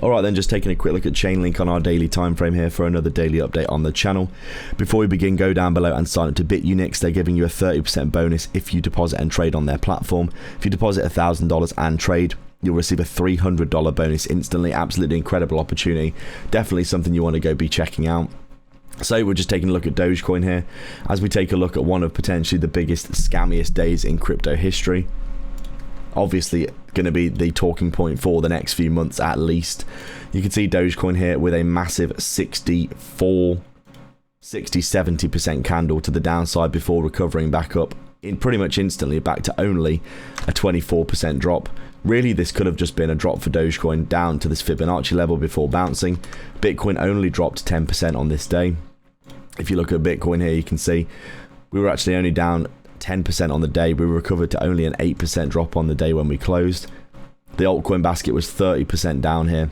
Alright then, just taking a quick look at Chainlink on our daily time frame here for another daily update on the channel. Before we begin, go down below and sign up to BITUNIX. They're giving you a 30% bonus if you deposit and trade on their platform. If you deposit $1,000 and trade, you'll receive a $300 bonus instantly. Absolutely incredible opportunity. Definitely something you want to go be checking out. So we're just taking a look at Dogecoin here as we take a look at one of potentially the biggest, scammiest days in crypto history. Obviously going to be the talking point for the next few months at least. You can see Dogecoin here with a massive 70-70% candle to the downside before recovering back up in pretty much instantly back to only a 24% drop. Really, this could have just been a drop for Dogecoin down to this Fibonacci level before bouncing. Bitcoin only dropped 10% on this day. If you look at Bitcoin here, you can see we were actually only down 10% on the day. We recovered to only an 8% drop on the day when we closed. The altcoin basket was 30% down here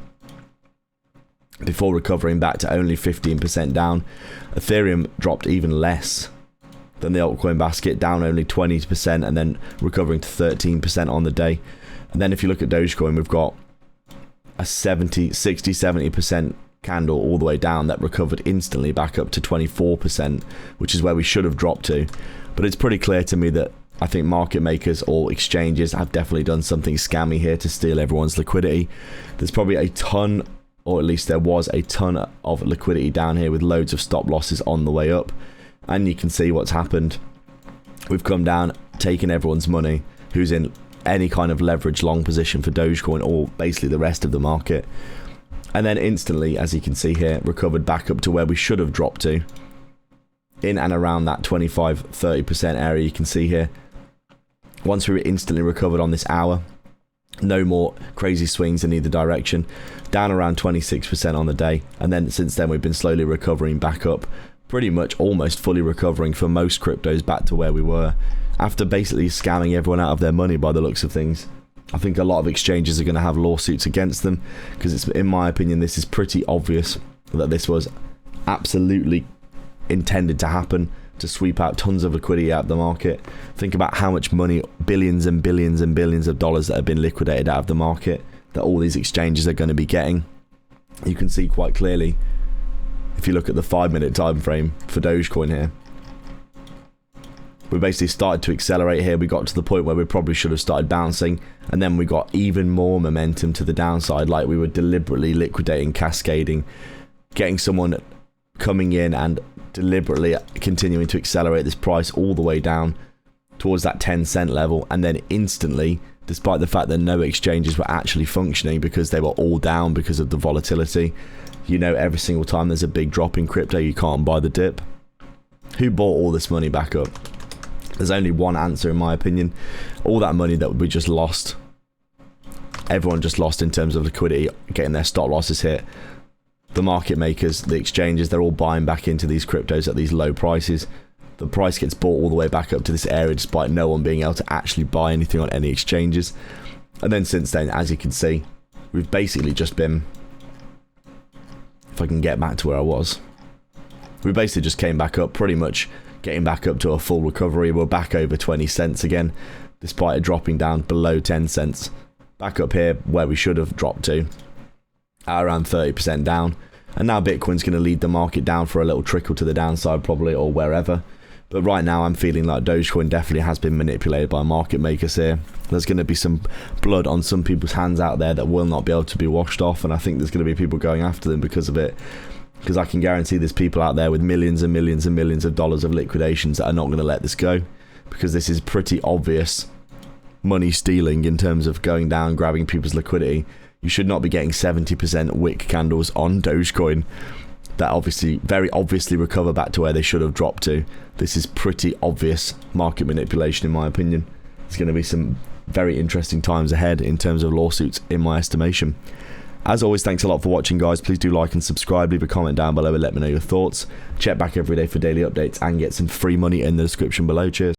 before recovering back to only 15% down. Ethereum dropped even less than the altcoin basket, down only 20% and then recovering to 13% on the day. And then if you look at Dogecoin, we've got a 70% candle all the way down that recovered instantly back up to 24%, which is where we should have dropped to. But it's pretty clear to me that I think market makers or exchanges have definitely done something scammy here to steal everyone's liquidity. There's probably a ton, or at least there was a ton of liquidity down here with loads of stop losses on the way up. And you can see what's happened. We've come down, taken everyone's money who's in any kind of leverage long position for Dogecoin or basically the rest of the market. And then instantly, as you can see here, recovered back up to where we should have dropped to. In and around that 25-30% area you can see here. Once we were instantly recovered on this hour, no more crazy swings in either direction. Down around 26% on the day. And then since then we've been slowly recovering back up. Pretty much almost fully recovering for most cryptos back to where we were. After basically scamming everyone out of their money by the looks of things. I think a lot of exchanges are going to have lawsuits against them. Because it's, in my opinion, this is pretty obvious that this was absolutely intended to happen to sweep out tons of liquidity out of the market. Think about how much money, billions and billions and billions of dollars that have been liquidated out of the market that all these exchanges are going to be getting. You can see quite clearly if you look at the 5-minute time frame for Dogecoin here. We basically started to accelerate here. We got to the point where we probably should have started bouncing, and then we got even more momentum to the downside, like we were deliberately liquidating, cascading, getting someone coming in and deliberately continuing to accelerate this price all the way down towards that 10-cent level, and then instantly, despite the fact that no exchanges were actually functioning because they were all down because of the volatility. You know, every single time there's a big drop in crypto, you can't buy the dip. Who bought all this money back up? There's only one answer in my opinion. All that money that we just lost, everyone just lost in terms of liquidity, getting their stop losses hit. The market makers, the exchanges, they're all buying back into these cryptos at these low prices. The price gets bought all the way back up to this area despite no one being able to actually buy anything on any exchanges. And then since then, as you can see, we've basically just been, if I can get back to where I was, we basically just came back up, pretty much getting back up to a full recovery. We're back over 20 cents again, despite it dropping down below 10 cents. Back up here where we should have dropped to, at around 30% down. And now Bitcoin's going to lead the market down for a little trickle to the downside probably, or wherever. But right now I'm feeling like Dogecoin definitely has been manipulated by market makers here. There's going to be some blood on some people's hands out there that will not be able to be washed off, and I think there's going to be people going after them because of it. Because I can guarantee there's people out there with millions and millions and millions of dollars of liquidations that are not going to let this go. Because this is pretty obvious money stealing in terms of going down, grabbing people's liquidity. You should not be getting 70% wick candles on Dogecoin that obviously, very obviously recover back to where they should have dropped to. This is pretty obvious market manipulation in my opinion. There's going to be some very interesting times ahead in terms of lawsuits in my estimation. As always, thanks a lot for watching guys. Please do like and subscribe, leave a comment down below and let me know your thoughts. Check back every day for daily updates and get some free money in the description below. Cheers.